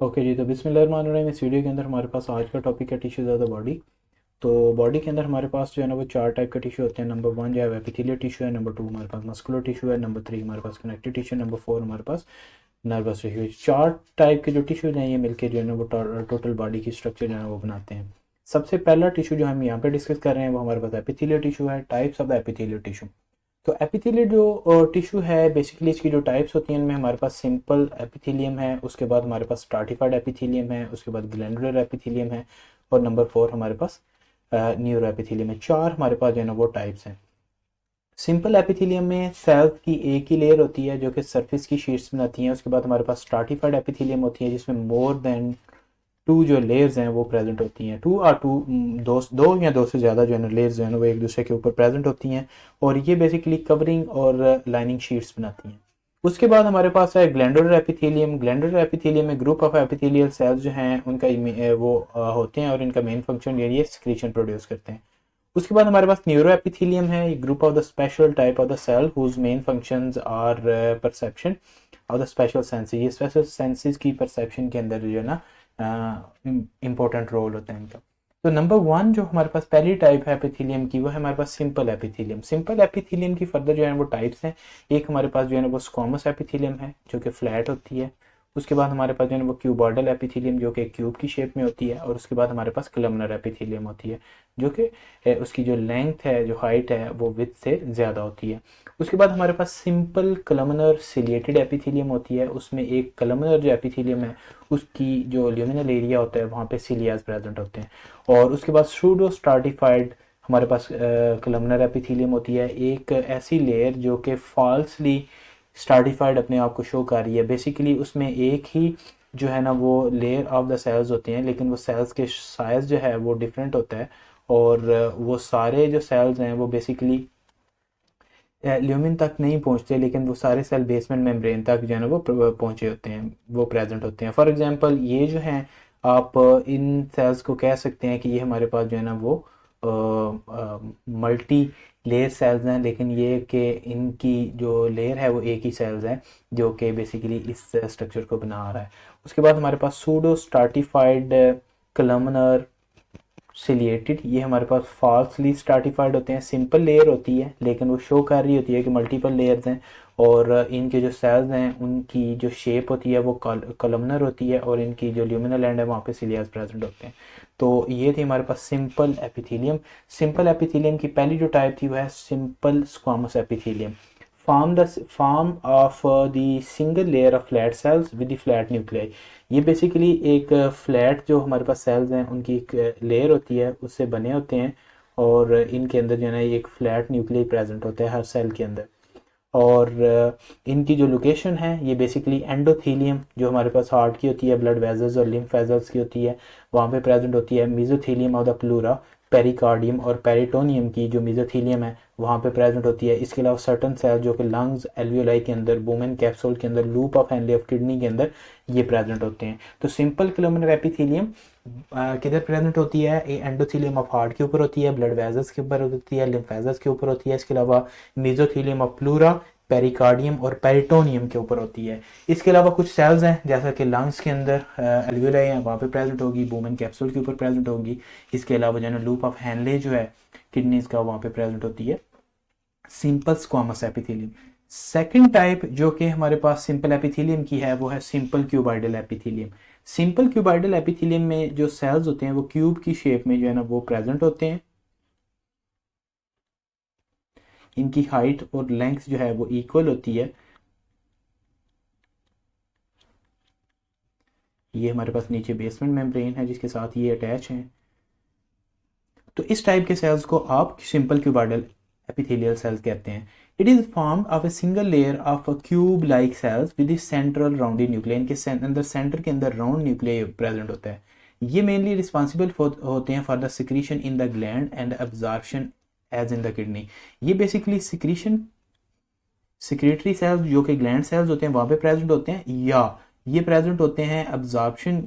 Okay जी, तो बिस्मिल्लाहिर्रहमानिर्रहीम। इस वीडियो के अंदर हमारे पास आज का टॉपिक है टिश्यूज़ ऑफ द बॉडी। तो बॉडी के अंदर हमारे पास जो है ना वो चार टाइप के टिश्यू होते हैं। नंबर वन जो है एपिथेलियल टिश्यू है, नंबर टू हमारे पास मस्कुलर टिश्यू है, नंबर थ्री हमारे पास कनेक्टिव टिश्यू, नंबर फोर हमारे पास नर्वस टिश्यू। चार टाइप के जो टिश्यूज हैं ये मिलके जो है ना वो टोटल बॉडी की स्ट्रक्चर जो है ना वो बनाते हैं। सबसे पहला टिश्यू जो हम यहाँ पे डिस्कस कर रहे हैं वो हमारे पास एपिथेलियल टिश्यू है। Types of the epithelial tissue. तो एपिथेलियल जो टिश्यू है बेसिकली इसकी जो टाइप्स होती हैं इनमें हमारे पास सिंपल एपिथेलियम है, उसके बाद हमारे पास स्ट्राटिफाइड एपिथेलियम है, उसके बाद ग्लैंडुलर एपिथेलियम है और नंबर फोर हमारे पास न्यूरो एपिथेलियम है। चार हमारे पास जो है ना वो टाइप्स हैं। सिंपल एपिथेलियम में सेल्स की एक ही लेयर होती है जो कि सरफेस की शीट्स बनाती हैं। उसके बाद हमारे पास स्ट्राटिफाइड एपिथेलियम होती है जिसमें मोर देन टू जो लेयर्स हैं वो प्रेजेंट होती हैं। दो या दो से ज़्यादा जो है ना लेयर्स जो है ना वो एक दूसरे के ऊपर प्रेजेंट होती हैं और ये बेसिकली कवरिंग और लाइनिंग शीट्स बनाती हैं। उसके बाद हमारे पास है ग्लैंडुलर एपिथेलियम। ग्लैंडुलर एपिथेलियम में ग्रुप ऑफ एपिथेलियल सेल्स जो हैं उनका होते हैं और इनका मेन फंक्शन ये सिक्रीशन प्रोड्यूस करते हैं। उसके बाद हमारे पास न्यूरो एपिथेलियम है, group of the special type of the cell whose main functions are perception of the special senses. ये स्पेशल सेंसेस की परसेप्शन के अंदर जो है ना इम्पोर्टेंट रोल होता है इनका। तो नंबर वन जो हमारे पास पहली टाइप है एपिथेलियम की वो है हमारे पास सिंपल एपिथेलियम। सिंपल एपिथेलियम की फर्दर जो है वो टाइप्स हैं। एक हमारे पास जो है ना वो स्क्वामस एपिथेलियम है जो कि फ्लैट होती है। उसके बाद हमारे पास जो है ना वो क्यूबॉइडल एपिथेलियम जो कि क्यूब की शेप में होती है और उसके बाद हमारे पास कलमनर एपिथेलियम होती है जो कि उसकी जो लेंथ है, जो हाइट है वो विड्थ से ज़्यादा होती है। उसके बाद हमारे पास सिंपल कलमनर सिलिएटेड एपिथेलियम होती है। उसमें एक कलमनर जो एपिथेलियम है उसकी जो ल्यूमिनल एरिया होता है वहाँ पे सिलियाज प्रेजेंट होते हैं। और उसके बाद सूडो स्ट्राटिफाइड हमारे पास कलमनर एपिथेलियम होती है, एक ऐसी लेयर जो कि फॉल्सली स्ट्राटिफाइड अपने आप को शो कर रही है। बेसिकली उसमें एक ही जो है ना वो लेयर ऑफ द सेल्स होते हैं लेकिन वो सेल्स के साइज जो है वो डिफरेंट होता है और वो सारे जो सेल्स हैं वो बेसिकली ल्यूमिन तक नहीं पहुंचते लेकिन वो सारे सेल बेसमेंट मेम्ब्रेन तक जो है ना वो पहुंचे होते हैं, वो प्रेजेंट होते हैं। फॉर एग्जांपल ये जो हैं आप इन सेल्स को कह सकते हैं कि ये हमारे पास जो है ना वो मल्टी लेयर सेल्स हैं लेकिन ये कि इनकी जो लेयर है वो एक ही सेल्स है जो कि बेसिकली इस स्ट्रक्चर को बना रहा है। उसके बाद हमारे पास सूडो स्ट्राटिफाइड कलमनर सिलिएटेड, ये हमारे पास फॉल्सली स्ट्राटिफाइड होते हैं। सिंपल लेयर होती है लेकिन वो शो कर रही होती है कि मल्टीपल लेयर्स हैं और इनके जो सेल्स हैं उनकी जो शेप होती है वो कॉलमनर होती है और इनकी जो ल्यूमिनल एंड है वहाँ पे सिलियाज प्रेजेंट होते हैं। तो ये थी हमारे पास सिंपल एपिथेलियम। सिंपल एपिथेलियम की पहली जो टाइप थी वो है simple squamous epithelium. Form of the single layer of flat cells with the flat nuclei। ये बेसिकली एक फ्लैट जो हमारे पास सेल्स हैं उनकी एक लेयर होती है उससे बने होते हैं और इनके अंदर जो है ना एक फ्लैट न्यूक्लियस प्रेजेंट होता है हर सेल के अंदर। और इनकी जो लोकेशन है ये बेसिकली एंडोथीलियम जो हमारे पास हार्ट की होती है, ब्लड वेजल्स और लिम्फ वेजल्स की होती है वहाँ पे प्रेजेंट होती है। मेसोथीलियम ऑफ द प्लूरा, पेरिकार्डियम और पेरिटोनियम की जो मेसोथीलियम है वहाँ पे प्रेजेंट होती है। इसके अलावा सर्टन सेल जो कि लंग्स, एल्वियोलाई के अंदर, बुमेन कैप्सूल के अंदर, loop of Henle of kidney के अंदर ये प्रेजेंट होते हैं। तो सिंपल कलमनर एपिथेलियम किधर प्रेजेंट होती है? ये एंडोथीलियम ऑफ हार्ट के ऊपर होती है, ब्लड वेजल्स के ऊपर होती है, लिम्फ वेजल्स के ऊपर होती है। इसके अलावा मेसोथीलियम ऑफ प्लूरा, पेरिकार्डियम और पेरिटोनियम के ऊपर होती है। इसके अलावा कुछ सेल्स हैं जैसा कि लंग्स के अंदर एल्वियोलाई है वहाँ पे प्रेजेंट होगी, बुमेन कैप्सूल के ऊपर प्रेजेंट होगी। इसके अलावा जो है ना लूप ऑफ हैनले जो है किडनीज का वहाँ पे प्रेजेंट होती है। Simple squamous epithelium. Second type जो कि हमारे पास सिंपल एपिथेलियम की है वो है simple cuboidal epithelium. Simple cuboidal epithelium में जो सेल्स होते हैं वो क्यूब की शेप में जो है ना वो प्रेजेंट होते हैं। इनकी हाइट और लेंथ जो है वो इक्वल होती है। ये हमारे पास नीचे बेसमेंट मेम्ब्रेन है जिसके साथ ये अटैच है। तो इस टाइप के सेल्स को आप सिंपल क्यूबाइडल एपिथेलियल सेल्स कहते हैं। It is form of a single layer of cube like cells with central roundy nuclear. इनके अंदर सेंटर के अंदर राउंड न्यूक्लियर प्रेजेंट होता है। ये मेनली रिस्पॉन्सिबल होते हैं for the secretion in the gland and absorption as in the kidney. ये बेसिकली सिक्रेटरी सेल्स जो कि ग्लैंड सेल्स होते हैं वहाँ पे प्रेजेंट होते हैं या ये प्रेजेंट होते हैं अब्जॉर्प्शन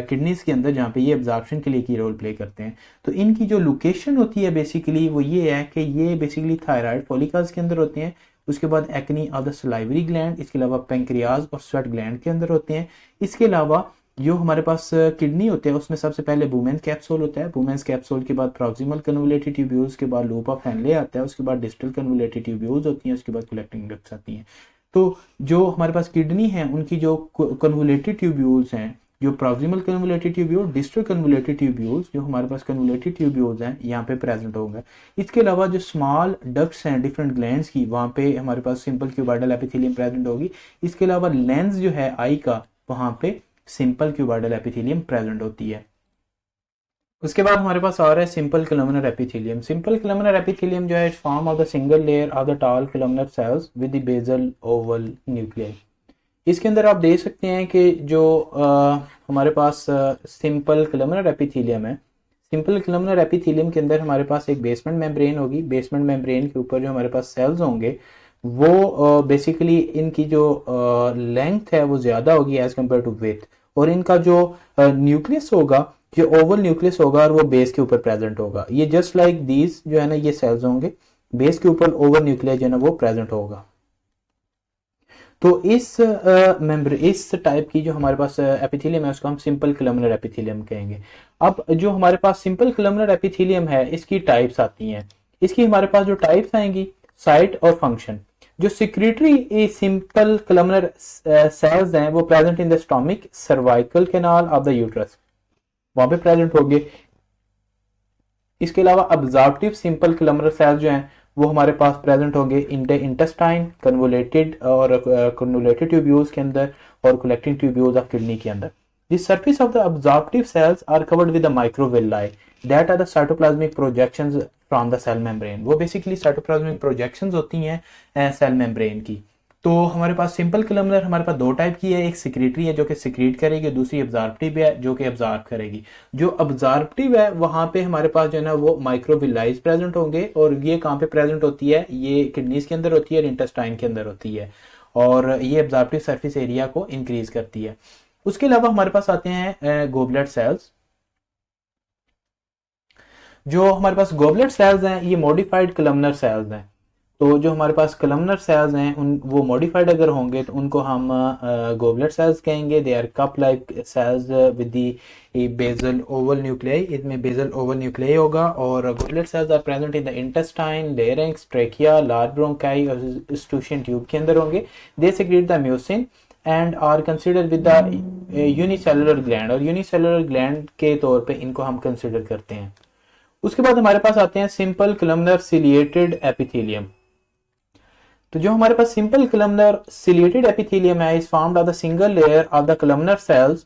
किडनीज के अंदर जहाँ पे ये अब्जॉर्प्शन के लिए की रोल प्ले करते हैं। तो इनकी जो लोकेशन होती है बेसिकली वो ये है कि ये बेसिकली थायराइड फॉलिकल्स के अंदर होते हैं। उसके बाद acne of the salivary gland, इसके अलावा पेंक्रियाज और स्वेट ग्लैंड के अंदर होते हैं। इसके अलावा जो हमारे पास किडनी होते हैं उसमें सबसे पहले बुमेंस कैप्सूल होता है, बुमेंस कैप्सूल के बाद प्रॉक्सिमल कन्वोलेटेड ट्यूब्यूल्स के बाद लूप ऑफ हेनले आता है, उसके बाद डिस्टल कन्वोलेटेड ट्यूब्यूल्स होती हैं, उसके बाद कलेक्टिंग डक्ट्स आती हैं। तो जो हमारे पास किडनी है उनकी जो कन्वोलेटेड ट्यूब्यूल्स हैं, जो proximal convoluted tubule, distal convoluted tubules, जो हमारे पास कन्वोलेटेड ट्यूब्यूल्स हैं यहाँ पे प्रेजेंट होंगे। इसके अलावा जो स्मॉल डक्ट्स हैं डिफरेंट ग्लैंड्स की, वहाँ पे हमारे पास सिंपल क्यूबाइडल एपिथेलियम प्रेजेंट होगी। इसके अलावा लेंस जो है आई का, वहाँ पे सिंपल क्यूबाइडल एपिथेलियम प्रेजेंट होती है। उसके बाद हमारे पास आ रहा है simple columnar epithelium. Simple columnar epithelium जो है form of the single layer of the tall columnar cells with the basal oval nuclei. इसके अंदर आप देख सकते हैं कि जो हमारे पास सिंपल कलमनर एपिथेलियम है, सिंपल कलमनर एपिथेलियम के अंदर हमारे पास एक बेसमेंट मेम्ब्रेन होगी। बेसमेंट मेम्ब्रेन के ऊपर जो हमारे पास सेल्स होंगे वो बेसिकली इनकी जो लेंथ है वो ज़्यादा होगी एज कम्पेयर टू विथ, और इनका जो न्यूक्लियस होगा, जो ओवल न्यूक्लियस होगा, और वो बेस के ऊपर प्रेजेंट होगा। ये जस्ट लाइक दीज जो है ना, ये सेल्स होंगे, बेस के ऊपर ओवल न्यूक्लियस जो है ना वो प्रेजेंट होगा। तो इस टाइप की जो हमारे पास एपिथेलियम है उसको हम सिंपल कलमनर एपिथेलियम कहेंगे। अब जो हमारे पास सिंपल कलमनर एपिथेलियम है इसकी टाइप्स आती हैं। इसकी हमारे पास जो टाइप्स आएंगी, साइट और फंक्शन। जो सिक्रेटरी सिंपल कलमनर सेल्स हैं वो present in the stomach, cervical canal of the uterus, वहां पे प्रेजेंट होंगे। इसके अलावा अब्जॉर्प्टिव सिंपल कलमनर सेल्स जो हैं वो हमारे पास प्रेजेंट होंगे इन द इंटेस्टाइन, कन्वोलेटेड और कन्वोलेटेड ट्यूब्यूल्स के अंदर, और कलेक्टिंग ट्यूब्यूल्स ऑफ किडनी के अंदर। The surface of the absorptive cells are covered with the microvilli that are the cytoplasmic projections from the cell membrane. वो basically cytoplasmic projections होती हैं cell membrane की। तो हमारे पास सिंपल कलमनर हमारे पास दो टाइप की है, एक सिक्रेटरी है जो कि सिक्रीट करेगी, दूसरी अब्जॉर्प्टिव है जो कि अब्जॉर्ब करेगी। जो अब्जॉर्प्टिव है वहां पे हमारे पास जो है ना वो माइक्रोविलाइज प्रेजेंट होंगे, और ये कहाँ पे प्रेजेंट होती है, ये किडनीज के अंदर होती है और इंटेस्टाइन के अंदर होती है, और ये अब्जॉर्प्टिव सरफेस एरिया को इंक्रीज करती है। उसके अलावा हमारे पास आते हैं गोबलेट सेल्स। जो हमारे पास गोबलेट सेल्स हैं ये मॉडिफाइड कलमनर सेल्स हैं। तो जो हमारे पास कलमनर सेल्स हैं उन वो मॉडिफाइड अगर होंगे तो उनको हम गोबलेट सेल्स कहेंगे। They are cup like cells with the basal oval nuclei, इसमें बेसल ओवल न्यूक्लियाई होगा। और goblet cells are present in the intestine, larynx, trachea, large bronchi और स्टूशियन ट्यूब के अंदर होंगे। They secrete the mucin and are consider with the unicellular gland, और unicellular gland के तौर पे इनको हम कंसिडर करते हैं। उसके बाद हमारे पास आते हैं सिंपल कलमनर सिलिएटेड एपिथेलियम। तो जो हमारे पास सिंपल कलमनर सिलिएटेड एपिथेलियम है is formed of the single layer of the columnar cells.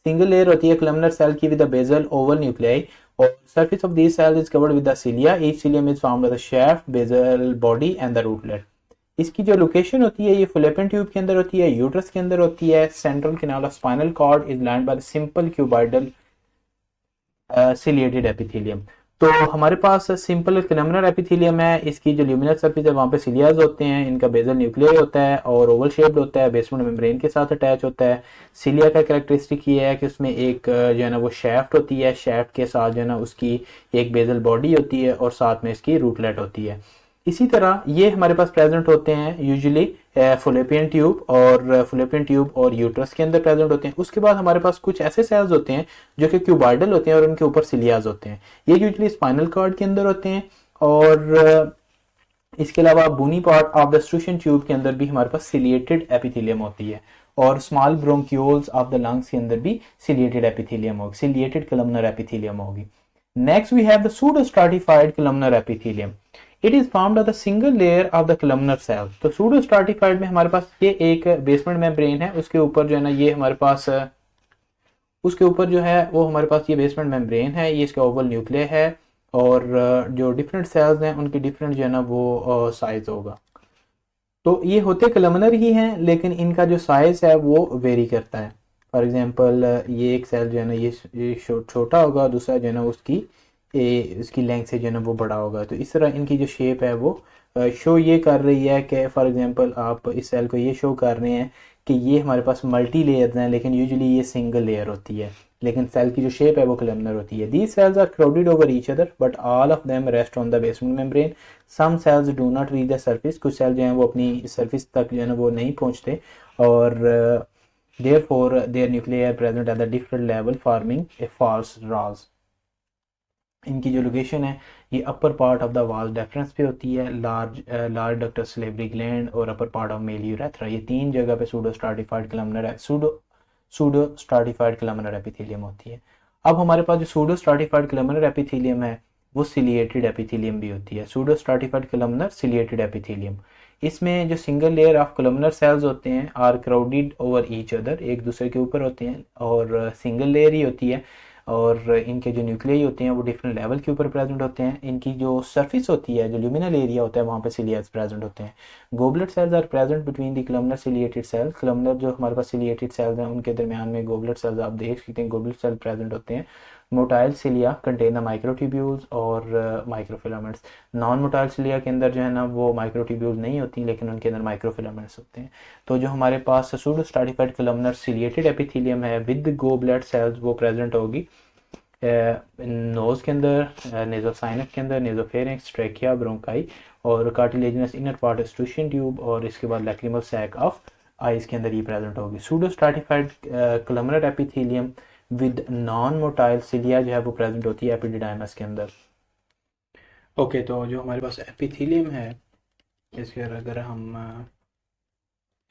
Single layer होती है कलमनर सेल की with the basal oval nuclei, और surface of these cells is covered with the cilia. Each cilium is formed of the shaft, basal body and the rootlet. इसकी जो location होती है ये fallopian tube के अंदर होती है, यूट्रस के अंदर होती है। Central canal of spinal cord is lined by the simple cuboidal ciliated epithelium. तो हमारे पास सिंपल कलमनर एपिथेलियम है, इसकी जो ल्यूमिनस सरफेस है वहाँ पे सिलियाज होते हैं, इनका बेसल न्यूक्लियर होता है और ओवल शेप्ड होता है, बेसमेंट मेम्ब्रेन के साथ अटैच होता है। सिलिया का कैरेक्टरिस्टिक ये है कि उसमें एक जो है ना वो शैफ्ट होती है, शैफ्ट के साथ जो है ना उसकी एक बेसल बॉडी होती है और साथ में इसकी रूटलेट होती है। इसी तरह ये हमारे पास प्रेजेंट होते हैं यूजुअली फैलोपियन ट्यूब और यूट्रस के अंदर प्रेजेंट होते हैं। उसके बाद हमारे पास कुछ ऐसे सेल्स होते हैं जो कि क्यूबाइडल होते हैं और उनके ऊपर सिलियाज होते हैं। ये यूजुअली स्पाइनल कॉर्ड के अंदर होते हैं, और इसके अलावा बोनी पार्ट ऑफ द स्ट्रूशन ट्यूब के अंदर भी हमारे पास सिलिएटेड एपिथेलियम होती है, और small bronchioles of the lungs के अंदर भी सिलिएटेड एपिथेलियम होगी, सिलिएटेड कलमनर एपिथेलियम होगी। Next we have the pseudo stratified columnar epithelium. It is formed of the single layer of the columnar cell. तो pseudo stratified में हमारे पास ये एक बेसमेंट मेम्ब्रेन है, उसके ऊपर जो है ना ये हमारे पास उसके ऊपर जो है वो हमारे पास ये बेसमेंट मेम्ब्रेन है, ये इसका ओवल न्यूक्लियर है, और जो डिफरेंट सेल्स हैं उनकी डिफरेंट जो है ना वो साइज होगा। तो ये होते कलमनर ही हैं लेकिन इनका जो साइज है वो वेरी करता है। फॉर एग्जांपल ये एक सेल जो है ना ये छोटा होगा, दूसरा जो है ना उसकी लेंथ से जो है ना वो बड़ा होगा। तो इस तरह इनकी जो शेप है वो शो ये कर रही है कि फॉर एग्जांपल आप इस सेल को ये शो कर रहे हैं कि ये हमारे पास मल्टी लेयर्स हैं, लेकिन यूजुअली ये सिंगल लेयर होती है, लेकिन सेल की जो शेप है वो कलमनर होती है। These cells are crowded over each other but all of them rest on the basement membrane. Some cells do not reach the surface, कुछ सेल जो हैं वो अपनी सरफेस तक जो है ना वो नहीं पहुंचते, और Therefore, their nuclei are present at the different level, forming a false rose. इनकी जो लोकेशन है ये अपर पार्ट ऑफ द वाल डेफरेंस पे होती है, लार्ज डक्टस सलेवरी ग्लैंड और upper part of male urethra, ये तीन जगह पे pseudo stratified columnar pseudo stratified columnar epithelium होती है। अब हमारे पास जो सूडो स्ट्राटिफाइड कलमनर एपिथेलियम है वो सिलिएटेड एपिथेलियम भी होती है, pseudo stratified columnar ciliated epithelium. इसमें जो single layer of columnar cells होते हैं are crowded over each other, एक दूसरे के ऊपर होते हैं और सिंगल लेयर ही होती है, और इनके जो न्यूक्लियाई होते हैं वो डिफरेंट लेवल के ऊपर प्रेजेंट होते हैं। इनकी जो सरफेस होती है, जो ल्यूमिनल एरिया होता है, वहाँ पे सिलियाज प्रेजेंट होते हैं। Goblet cells are present between the columnar ciliated cell, columnar जो हमारे पास सिलिएटेड सेल्स हैं उनके दरमियान में गोबलेट सेल्स आप देख सकते हैं, गोबलेट सेल प्रेजेंट होते हैं। Motile cilia contain the microtubules और माइक्रोफिलामेंट्स। नॉन मोटाइल सिलिया के अंदर जो है ना वो माइक्रोट्यूब्यूल्स नहीं होती लेकिन उनके अंदर माइक्रोफिलामेंट्स होते हैं। तो जो हमारे पास pseudo stratified columnar ciliated epithelium है विद गोबलेट सेल्स वो प्रेजेंट होगी नोज के अंदर, नेजोसाइनस के अंदर, नेजोफेरिंक्स, ट्रेकिया, ब्रोंकाई और cartilaginous inner part Eustachian tube, और इसके बाद लैक्रिमल सैक ऑफ आइज के अंदर ये प्रेजेंट होगी। Pseudo stratified columnar epithelium with non motile cilia जो है वो प्रेजेंट होती है एपिडिडाइमस के अंदर। ओके, तो जो हमारे पास एपिथेलियम है इसके अगर हम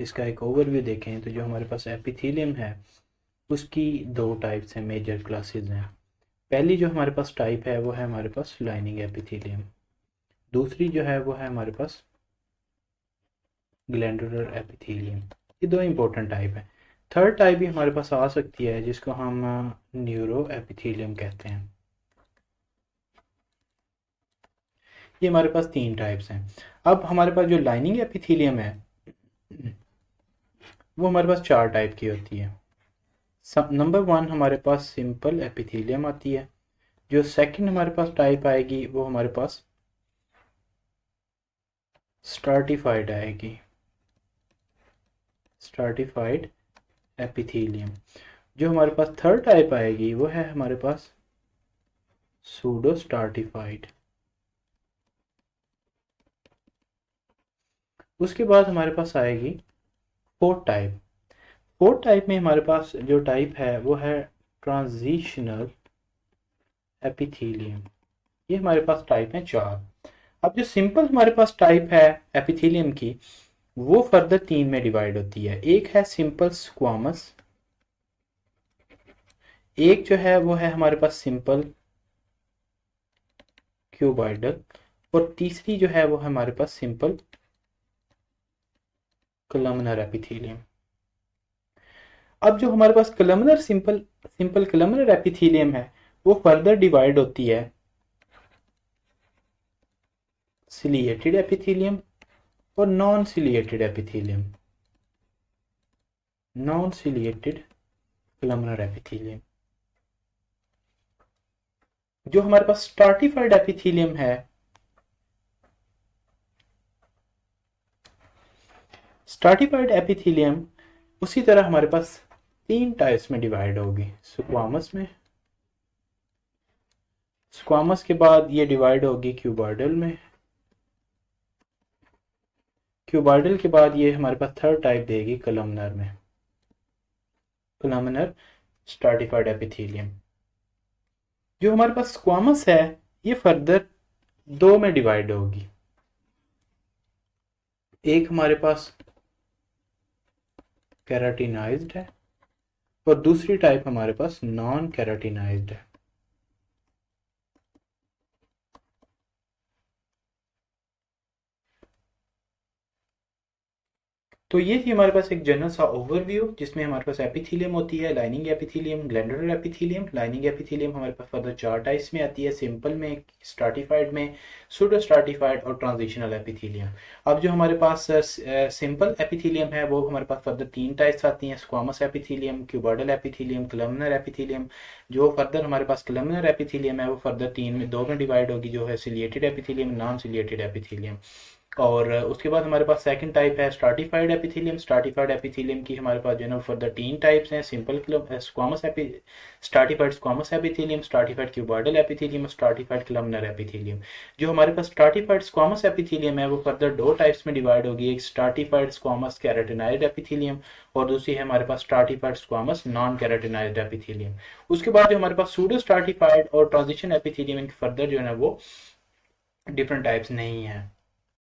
इसका एक ओवरव्यू देखें तो जो हमारे पास एपिथेलियम है उसकी दो टाइप्स हैं, मेजर क्लासेस हैं। पहली जो हमारे पास टाइप है वो है हमारे पास लाइनिंग एपिथेलियम, दूसरी जो है वो है हमारे पास ग्लैंडुलर एपिथेलियम। ये दो इंपॉर्टेंट टाइप है। थर्ड टाइप भी हमारे पास आ सकती है जिसको हम न्यूरो एपिथेलियम कहते हैं। ये हमारे पास तीन टाइप्स हैं। अब हमारे पास जो लाइनिंग एपिथेलियम है वो हमारे पास चार टाइप की होती है। नंबर वन हमारे पास सिंपल एपिथेलियम आती है। जो सेकंड हमारे पास टाइप आएगी वो हमारे पास स्ट्राटिफाइड आएगी, स्ट्राटिफाइड एपिथेलियम। जो हमारे पास थर्ड टाइप आएगी वो है हमारे पास सूडो स्ट्राटिफाइड। उसके बाद हमारे पास आएगी फोर्थ टाइप। फोर्थ टाइप में हमारे पास जो टाइप है वो है ट्रांजिशनल एपिथेलियम। ये हमारे पास टाइप है चार। अब जो सिंपल हमारे पास टाइप है एपिथेलियम की वो फर्दर तीन में डिवाइड होती है। एक है सिंपल स्क्वामस, एक जो है वो है हमारे पास सिंपल क्यूबॉइडल, और तीसरी जो है वो हमारे पास सिंपल कलमनर एपिथेलियम। अब जो हमारे पास कलमनर सिंपल कलमनर एपिथेलियम है वो फर्दर डिवाइड होती है सिलिएटेड एपिथेलियम और non ciliated epithelium, non ciliated columnar epithelium. जो हमारे पास स्ट्राटिफाइड एपिथेलियम है, स्ट्राटिफाइड एपिथेलियम उसी तरह हमारे पास तीन टाइप्स में डिवाइड होगी। स्क्वामस में, स्क्वामस के बाद ये डिवाइड होगी क्यूबॉइडल में, क्यूबॉइडल के बाद ये हमारे पास थर्ड टाइप देगी कलमनर में, कलमनर स्ट्राटिफाइड एपिथेलियम। जो हमारे पास स्क्वामस है ये फर्दर दो में डिवाइड होगी। एक हमारे पास केराटिनाइज्ड है और दूसरी टाइप हमारे पास नॉन केराटिनाइज्ड है। तो ये थी हमारे पास एक जनरल सा ओवरव्यू जिसमें हमारे पास एपिथेलियम होती है, lining epithelium, glandular epithelium. Lining epithelium हमारे पास फर्दर चार टाइप्स में आती है, सिंपल में, स्ट्राटिफाइड में, सूडो स्ट्राटिफाइड और ट्रांजिशनल एपिथेलियम। अब जो हमारे पास सिंपल एपिथेलियम है वो हमारे पास फर्दर तीन टाइप्स आती हैं, squamous epithelium, cuboidal epithelium, columnar epithelium. जो फर्दर हमारे पास कलमनर एपिथेलियम है वो फर्दर दो में डिवाइड होगी, जो है ciliated epithelium, non ciliated epithelium. और उसके बाद हमारे पास सेकंड टाइप है स्ट्राटिफाइड एपिथेलियम। स्ट्राटिफाइड एपिथेलियम की हमारे पास जो है ना फर्दर 3 टाइप्स हैं, simple squamous stratified squamous epithelium, stratified cuboidal epithelium, stratified columnar epithelium. जो हमारे पास स्ट्राटिफाइड स्क्वामस एपिथेलियम है वो फर्दर 2 टाइप्स में डिवाइड होगी, एक स्ट्राटिफाइड स्क्वामस कैराटिनाइड एपिथेलियम और दूसरी है हमारे पास स्ट्राटिफाइड स्क्वामस नॉन कैराटिनाइड एपिथेलियम। उसके बाद जो हमारे पास सूडो स्ट्राटिफाइड और ट्रांजिशन एपिथेलियम, इनके फर्दर जो है ना वो डिफरेंट टाइप्स नहीं है।